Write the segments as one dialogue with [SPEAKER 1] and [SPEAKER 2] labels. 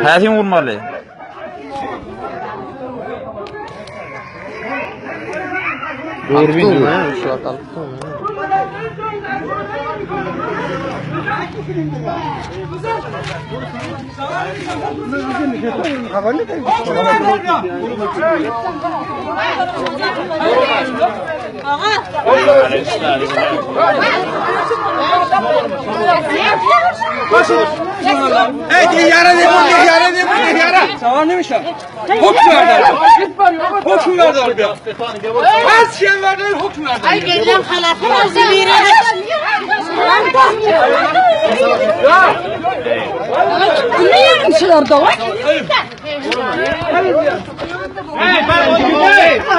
[SPEAKER 1] Häzin gurmaly. Doğru bilmiyorum.
[SPEAKER 2] Şu atalık.
[SPEAKER 3] Hey, yara ne yara? Tamam demiş ya. Hukm verdi. Hukm verdi abi. Her şey verdi, hukm verdi.
[SPEAKER 4] Ay geleceğim halasını özlüyorum. Ne yapmışlar da var?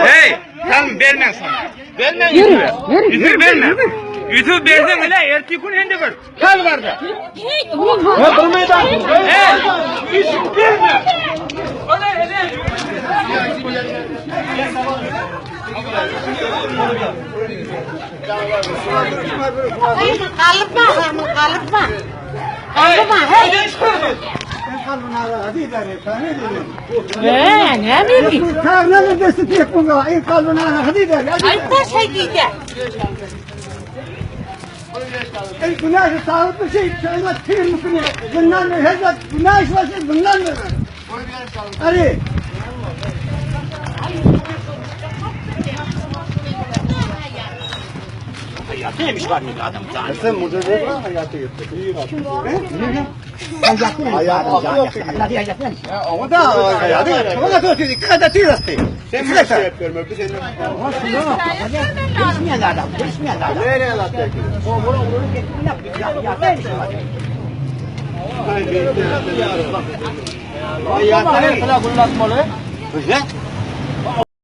[SPEAKER 3] Hey, tamam vermem sana. Vermem yürü. Yürü vermem. YouTube versen bile ertesi gün hende ver. Kal vardı. Ya durmaydan. Hey, YouTube verme. Ona hele.
[SPEAKER 4] Kalıpma, kalıpma. Kalıpma, hey. Ne bileyim.
[SPEAKER 5] Kahvene de sütüyek bunga. İlk kalbına hadi der.
[SPEAKER 4] Ay taş hediydi.
[SPEAKER 5] İlk günah sağlıklı şey. Şöyle tüyün mümkün. Bundan ne? Hezat günah işlasın. Bundan ne? Hadi.
[SPEAKER 3] Hayatı yemiş var mı adam zaten?
[SPEAKER 5] Sen mucizet var hayatı gitti. O da hayatı. Ama da tüyü. Kada tüyü rastı. Sen mi şey yapıyorum? Öpü seni. Görüşmeyen adam. Nereye lattı? Hayatı ne kadar kullanmalı?